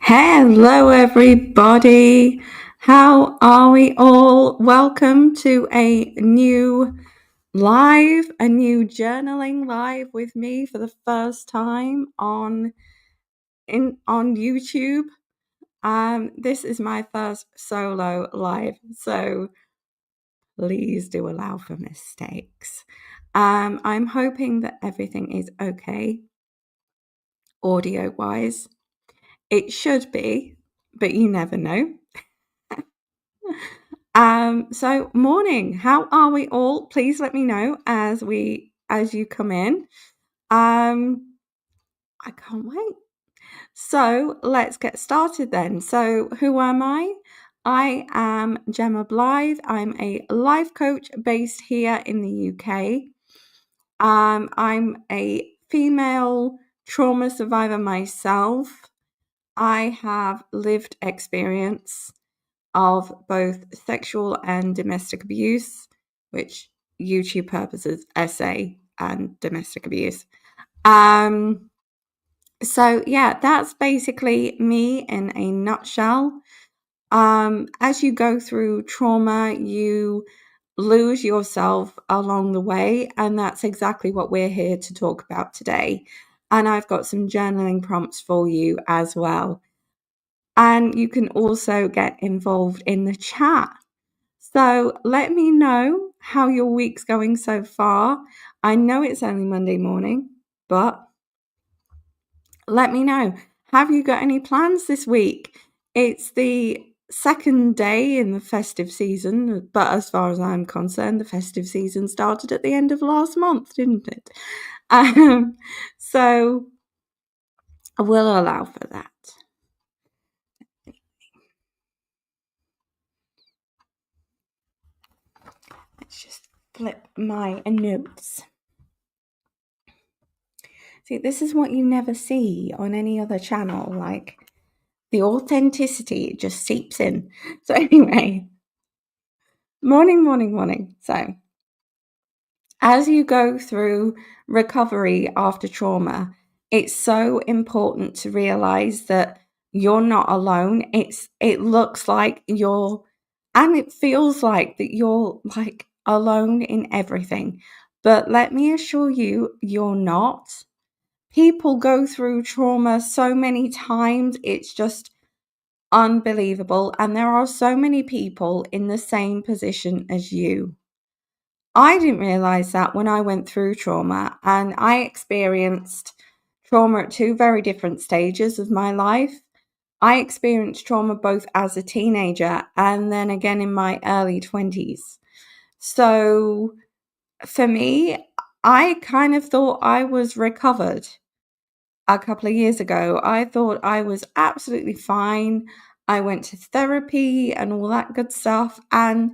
Hello, everybody. How are we all? Welcome to a new journaling live with me for the first time on YouTube. This is my first solo live, so please do allow for mistakes. I'm hoping that everything is okay, audio wise. It should be, but you never know. So morning, how are we all? Please let me know as you come in. I can't wait. So let's get started then. So who am I? I am Gemma Blythe. I'm a life coach based here in the UK. I'm a female trauma survivor myself. I have lived experience of both sexual and domestic abuse, which YouTube purposes essay and domestic abuse. So yeah, that's basically me in a nutshell. As you go through trauma, you lose yourself along the way, and that's exactly what we're here to talk about today. And I've got some journaling prompts for you as well. And you can also get involved in the chat. So let me know how your week's going so far. I know it's only Monday morning, but let me know. Have you got any plans this week? It's the second day in the festive season, but as far as I'm concerned, the festive season started at the end of last month, didn't it? So we'll allow for that. Let's just flip my notes. See, this is what you never see on any other channel. Like the authenticity just seeps in. So anyway, morning. So as you go through recovery after trauma, it's so important to realize that you're not alone. It looks like and it feels like that you're like alone in everything. But let me assure you, you're not. People go through trauma so many times, it's just unbelievable. And there are so many people in the same position as you. I didn't realize that when I went through trauma, and I experienced trauma at two very different stages of my life. I experienced trauma both as a teenager and then again in my early 20s. So for me, I kind of thought I was recovered a couple of years ago. I thought I was absolutely fine. I went to therapy and all that good stuff, and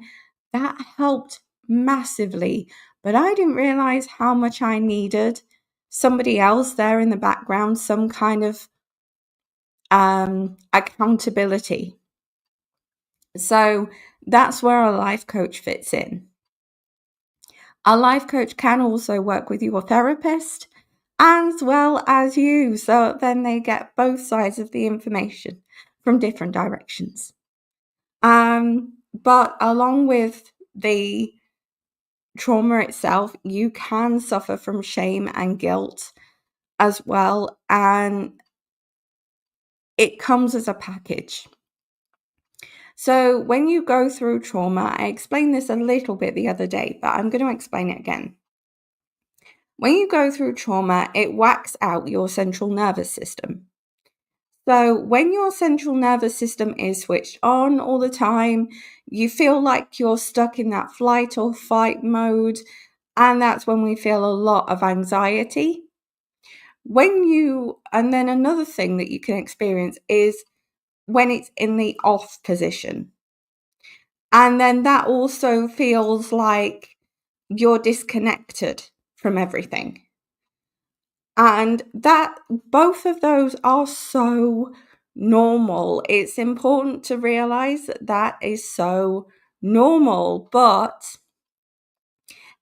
that helped massively. But I didn't realize how much I needed somebody else there in the background, some kind of accountability. So that's where a life coach fits in. A life coach can also work with your therapist as well as you. So then they get both sides of the information from different directions. But along with the trauma itself, you can suffer from shame and guilt as well. And it comes as a package. So when you go through trauma, I explained this a little bit the other day, but I'm going to explain it again. When you go through trauma, it whacks out your central nervous system. So when your central nervous system is switched on all the time, you feel like you're stuck in that flight or fight mode. And that's when we feel a lot of anxiety. And then another thing that you can experience is when it's in the off position. And then that also feels like you're disconnected from everything. And that both of those are so normal. It's important to realize that that is so normal, but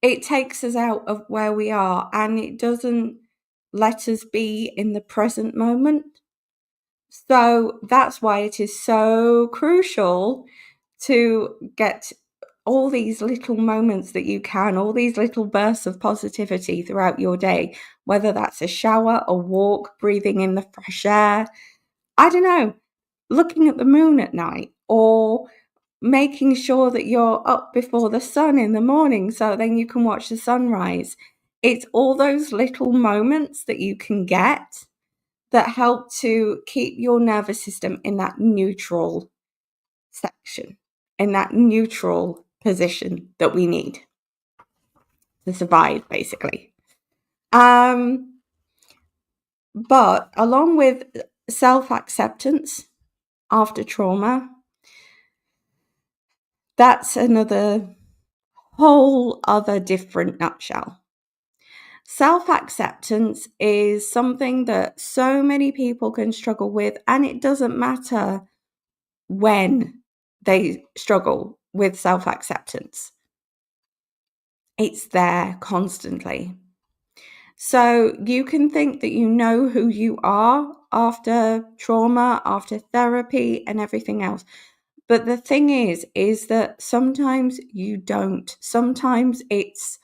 it takes us out of where we are and it doesn't let us be in the present moment. So that's why it is so crucial to get all these little moments that you can, all these little bursts of positivity throughout your day, whether that's a shower, a walk, breathing in the fresh air, I don't know, looking at the moon at night, or making sure that you're up before the sun in the morning so then you can watch the sunrise. It's all those little moments that you can get that help to keep your nervous system in that neutral section, in that neutral position that we need to survive, basically. But along with self-acceptance after trauma, that's another whole other different nutshell. Self-acceptance is something that so many people can struggle with, and it doesn't matter when they struggle with self-acceptance. It's there constantly. So you can think that you know who you are after trauma, after therapy, and everything else. But the thing is that sometimes you don't. Sometimes it's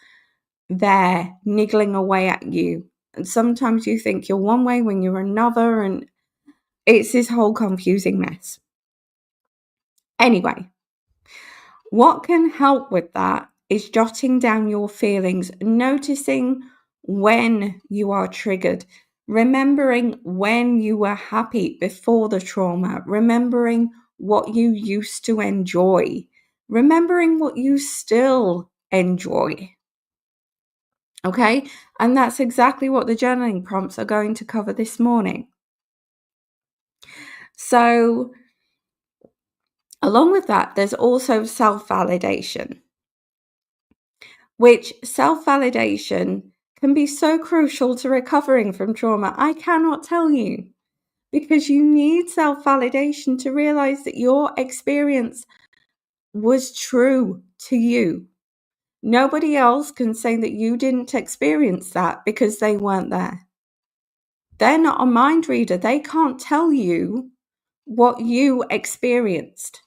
there niggling away at you. And sometimes you think you're one way when you're another, and it's this whole confusing mess. Anyway, what can help with that is jotting down your feelings, noticing when you are triggered, remembering when you were happy before the trauma, remembering what you used to enjoy, remembering what you still enjoy. Okay, and that's exactly what the journaling prompts are going to cover this morning. So, along with that, there's also self-validation, which self-validation can be so crucial to recovering from trauma. I cannot tell you, because you need self-validation to realize that your experience was true to you. Nobody else can say that you didn't experience that because they weren't there. They're not a mind reader. They can't tell you what you experienced.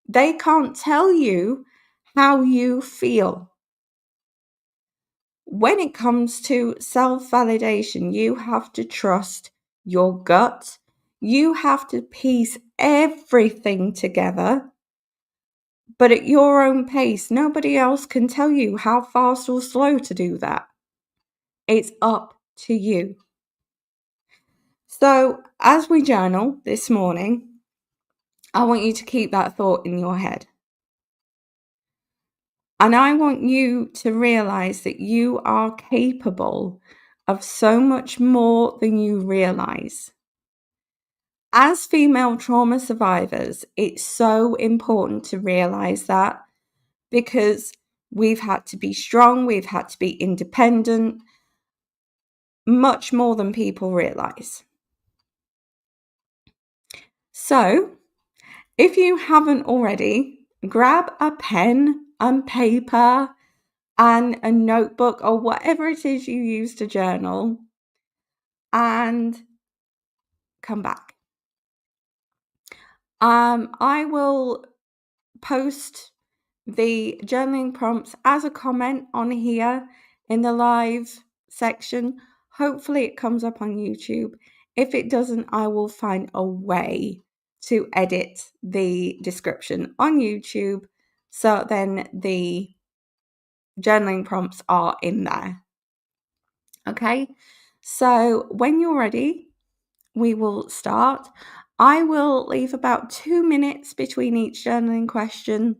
They can't tell you how you feel. When it comes to self-validation, you have to trust your gut. You have to piece everything together, but at your own pace. Nobody else can tell you how fast or slow to do that. It's up to you. So, as we journal this morning, I want you to keep that thought in your head. And I want you to realize that you are capable of so much more than you realize. As female trauma survivors, it's so important to realize that, because we've had to be strong, we've had to be independent, much more than people realize. So, if you haven't already, grab a pen and paper and a notebook or whatever it is you use to journal, and come back. I will post the journaling prompts as a comment on here in the live section. Hopefully it comes up on YouTube. If it doesn't, I will find a way to edit the description on YouTube, so then the journaling prompts are in there. Okay, so when you're ready, we will start. I will leave about 2 minutes between each journaling question.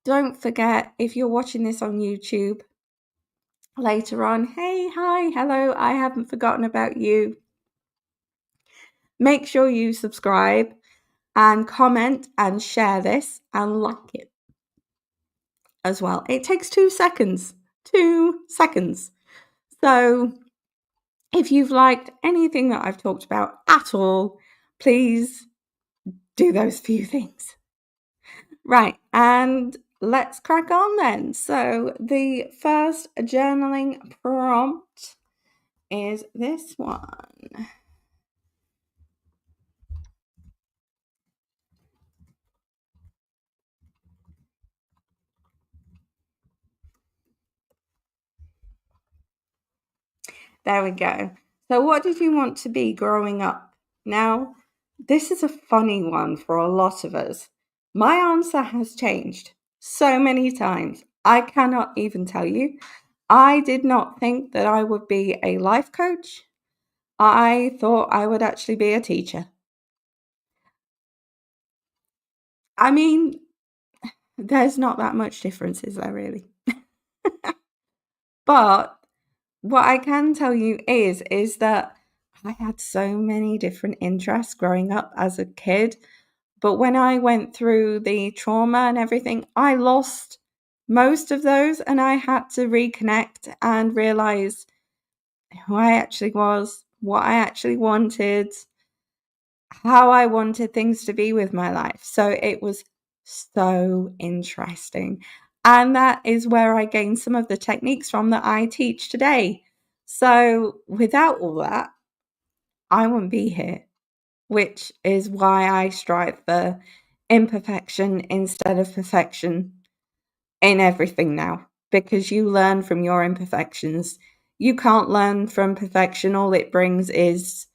Don't forget, if you're watching this on YouTube later on, hey, hi, hello, I haven't forgotten about you. Make sure you subscribe and comment and share this and like it as well. It takes 2 seconds. 2 seconds. So if you've liked anything that I've talked about at all, please do those few things. Right, and let's crack on then. So the first journaling prompt is this one. There we go. So, what did you want to be growing up? Now, this is a funny one for a lot of us. My answer has changed so many times. I cannot even tell you. I did not think that I would be a life coach. I thought I would actually be a teacher. I mean, there's not that much difference, is there really? But what I can tell you is that I had so many different interests growing up as a kid. But when I went through the trauma and everything, I lost most of those and I had to reconnect and realize who I actually was, what I actually wanted, how I wanted things to be with my life. So it was so interesting. And that is where I gained some of the techniques from that I teach today. So without all that, I wouldn't be here, which is why I strive for imperfection instead of perfection in everything now, because you learn from your imperfections. You can't learn from perfection. All it brings is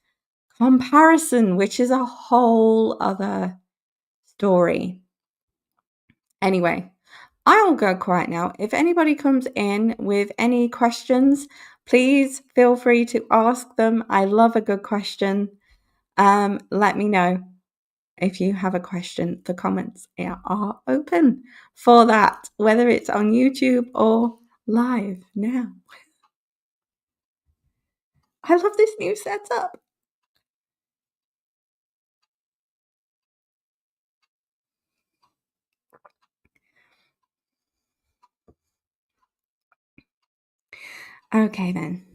comparison, which is a whole other story. Anyway, I'll go quiet now. If anybody comes in with any questions, please feel free to ask them. I love a good question. Let me know if you have a question. The comments are open for that, whether it's on YouTube or live now. I love this new setup. Okay, then.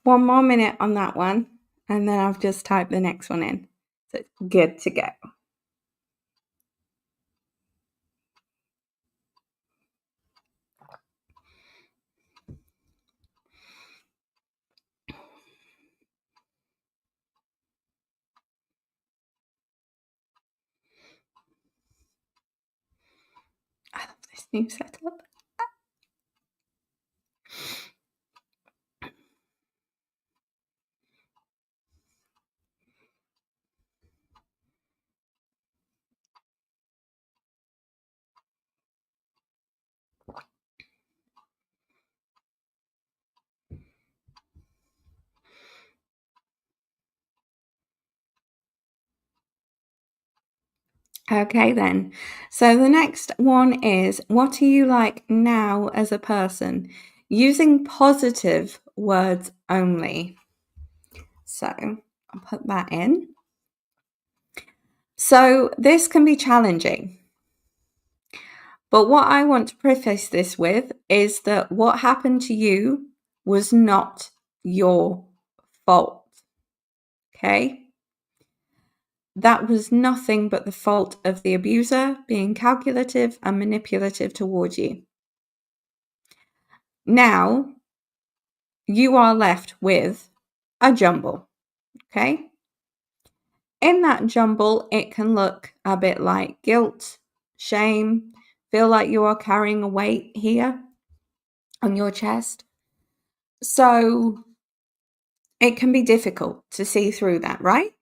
One more minute on that one, and then I've just typed the next one in. So it's good to go. I love this new setup. Okay, then. So the next one is, what are you like now as a person? Using positive words only. So I'll put that in. So this can be challenging. But what I want to preface this with is that what happened to you was not your fault. Okay? That was nothing but the fault of the abuser being calculative and manipulative towards you. Now, you are left with a jumble. Okay? In that jumble, it can look a bit like guilt, shame, feel like you are carrying a weight here on your chest. So it can be difficult to see through that, right?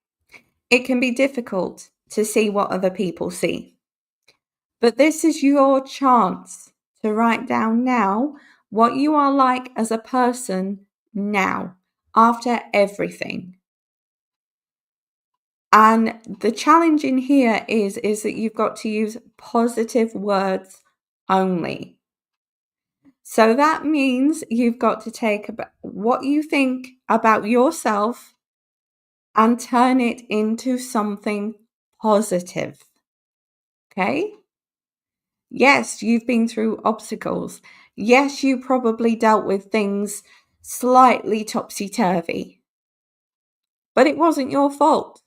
It can be difficult to see what other people see. But this is your chance to write down now what you are like as a person now, after everything. And the challenge in here is that you've got to use positive words only. So that means you've got to take what you think about yourself and turn it into something positive. Okay? Yes, you've been through obstacles. Yes, you probably dealt with things slightly topsy-turvy. but it wasn't your fault.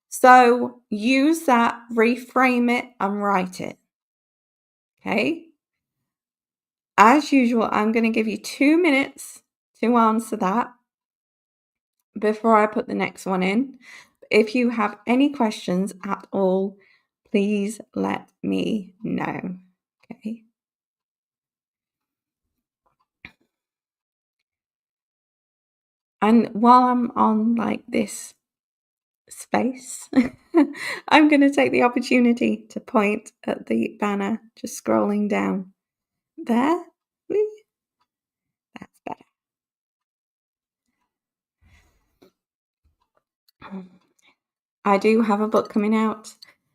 So use that, reframe it, and write it. Okay? As usual, I'm going to give you 2 minutes to answer that before I put the next one in. If you have any questions at all, please let me know. Okay? And while I'm on like this space, I'm going to take the opportunity to point at the banner just scrolling down there. That's better. I do have a book coming out.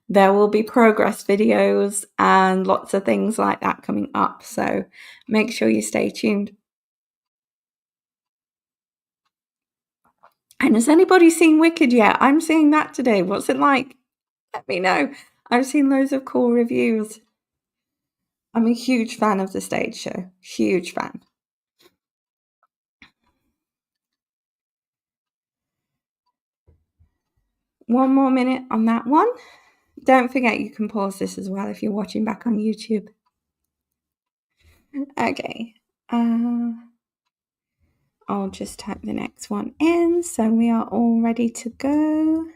There will be progress videos and lots of things like that coming up. So make sure you stay tuned. And has anybody seen Wicked yet? I'm seeing that today. What's it like? Let me know. I've seen loads of cool reviews. I'm a huge fan of the stage show. Huge fan. One more minute on that one. Don't forget you can pause this as well if you're watching back on YouTube. Okay. I'll just type the next one in so we are all ready to go.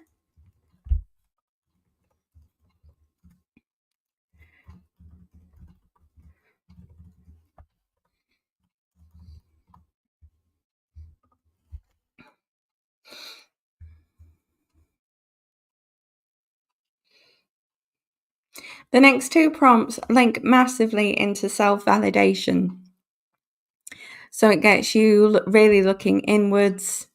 The next 2 prompts link massively into self-validation. So it gets you really looking inwards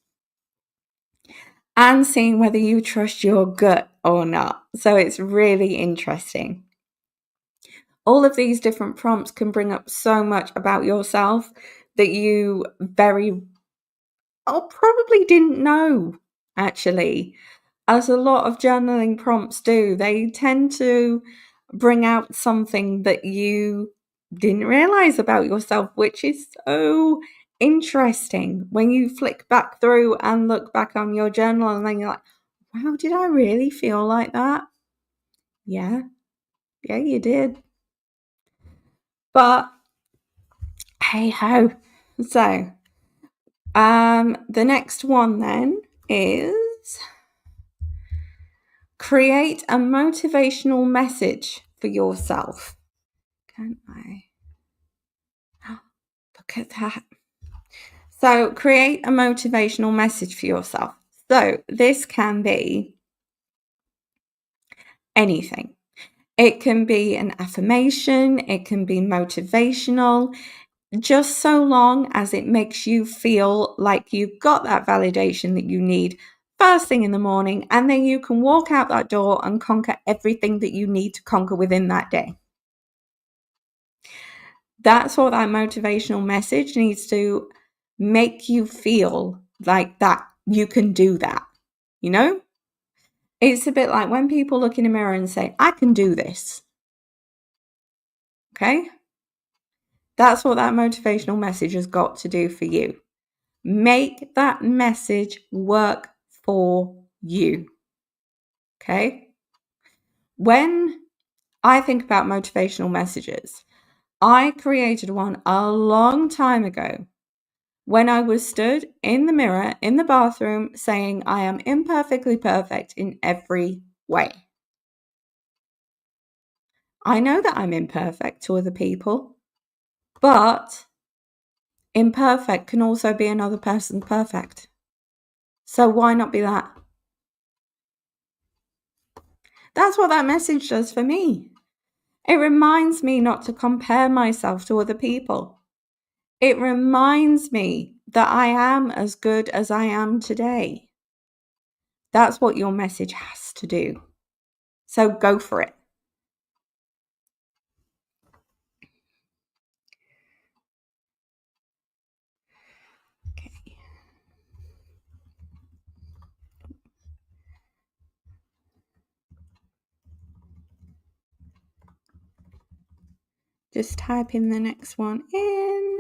and seeing whether you trust your gut or not. So it's really interesting. All of these different prompts can bring up so much about yourself that you probably didn't know, actually. As a lot of journaling prompts do, they tend to bring out something that you didn't realize about yourself, which is so interesting when you flick back through and look back on your journal and then you're like, wow, did I really feel like that? Yeah, you did. But hey ho. So, the next one then is create a motivational message for yourself. Can I? Look at that. So, create a motivational message for yourself. So, this can be anything. It can be an affirmation, it can be motivational, just so long as it makes you feel like you've got that validation that you need first thing in the morning, and then you can walk out that door and conquer everything that you need to conquer within that day. That's what that motivational message needs to make you feel like that you can do that, you know? It's a bit like when people look in a mirror and say, I can do this. Okay? That's what that motivational message has got to do for you. Make that message work for you. Okay? When I think about motivational messages, I created one a long time ago when I was stood in the mirror in the bathroom saying I am imperfectly perfect in every way. I know that I'm imperfect to other people, but imperfect can also be another person's perfect. So why not be that? That's what that message does for me. It reminds me not to compare myself to other people. It reminds me that I am as good as I am today. That's what your message has to do. So go for it. Okay. Just type in the next one in.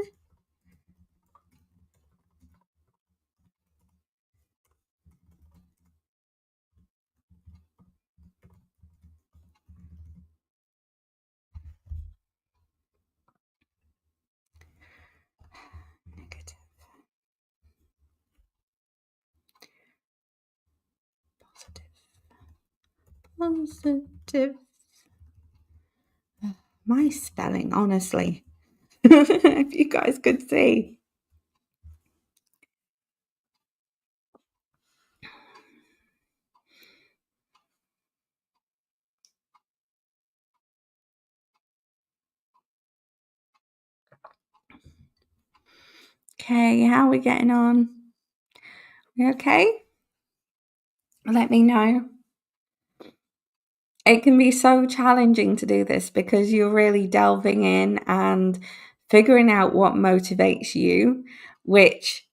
Positive. My spelling, honestly. If you guys could see. Okay, how are we getting on? We okay? Let me know. It can be so challenging to do this because you're really delving in and figuring out what motivates you, which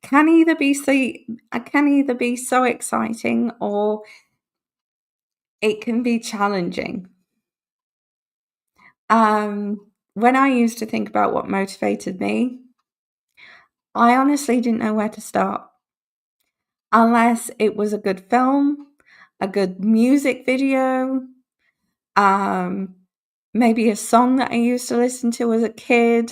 can either be so exciting or it can be challenging. When I used to think about what motivated me, I honestly didn't know where to start unless it was a good film, a good music video, um, maybe a song that I used to listen to as a kid.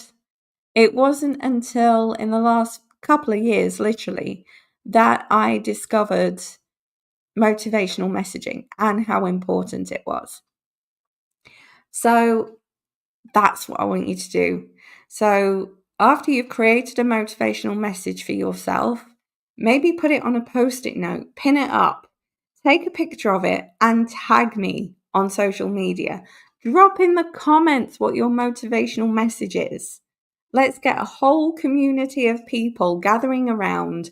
It wasn't until in the last couple of years, literally, that I discovered motivational messaging and how important it was. So that's what I want you to do. So after you've created a motivational message for yourself, maybe put it on a post-it note, pin it up, take a picture of it, and tag me on social media. Drop in the comments what your motivational message is. Let's get a whole community of people gathering around,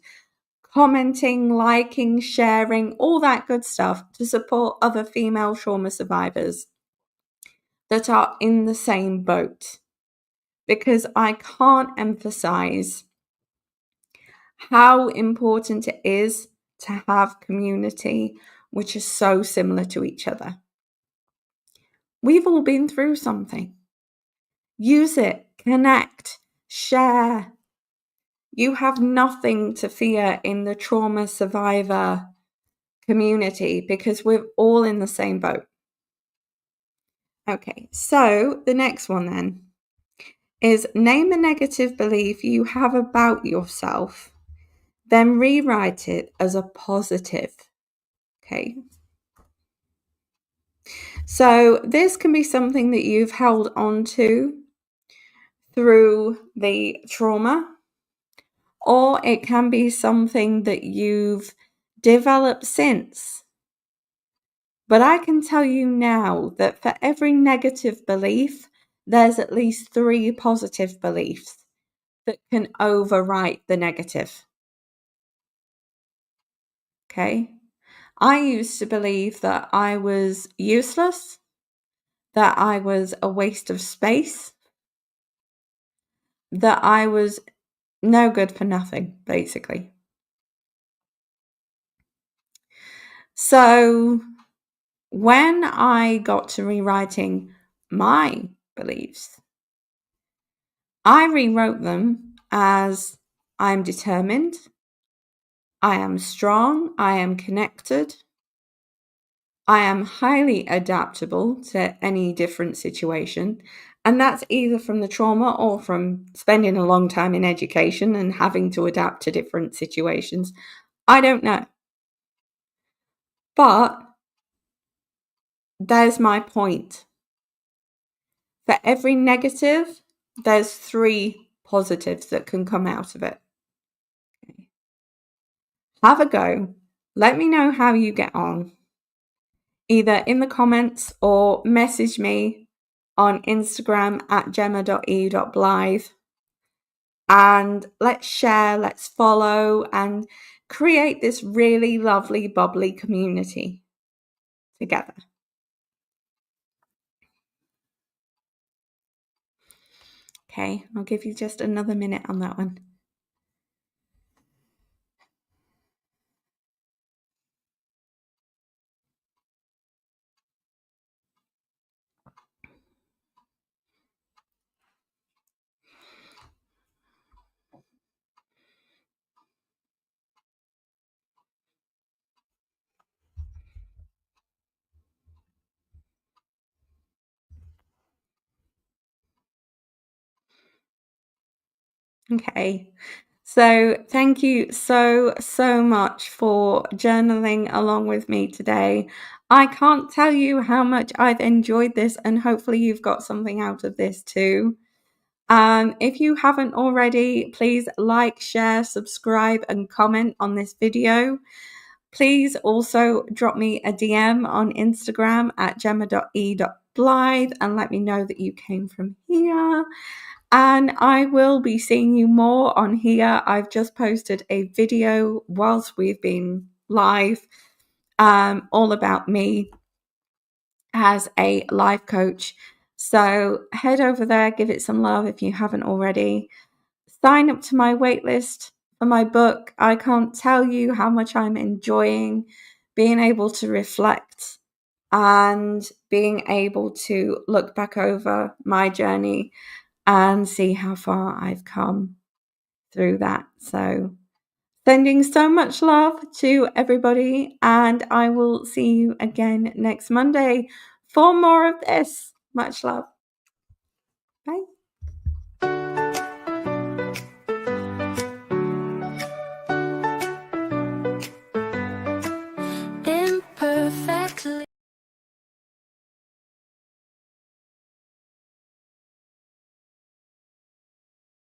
commenting, liking, sharing, all that good stuff to support other female trauma survivors that are in the same boat. Because I can't emphasize how important it is to have community which is so similar to each other. We've all been through something. Use it, connect, share. You have nothing to fear in the trauma survivor community because we're all in the same boat. Okay, so the next one then is name a negative belief you have about yourself, then rewrite it as a positive. Okay. So this can be something that you've held on to through the trauma, or it can be something that you've developed since. But I can tell you now that for every negative belief, there's at least 3 positive beliefs that can overwrite the negative. Okay? I used to believe that I was useless, that I was a waste of space, that I was no good for nothing, basically. So when I got to rewriting my beliefs, I rewrote them as I'm determined, I am strong, I am connected, I am highly adaptable to any different situation. And that's either from the trauma or from spending a long time in education and having to adapt to different situations. I don't know. But there's my point. For every negative, there's 3 positives that can come out of it. Have a go. Let me know how you get on, either in the comments or message me on Instagram at jemma.e.blythe. And let's share, let's follow, and create this really lovely, bubbly community together. Okay, I'll give you just another minute on that one. Okay, So, thank you so, so much for journaling along with me today. I can't tell you how much I've enjoyed this, and hopefully, you've got something out of this too. If you haven't already, please like, share, subscribe, and comment on this video. Please also drop me a DM on Instagram at gemma.e.blythe and let me know that you came from here. And I will be seeing you more on here. I've just posted a video whilst we've been live, all about me as a life coach. So head over there, give it some love if you haven't already. Sign up to my waitlist for my book. I can't tell you how much I'm enjoying being able to reflect and being able to look back over my journey and see how far I've come through that. So, sending so much love to everybody, and I will see you again next Monday for more of this. Much love. Bye.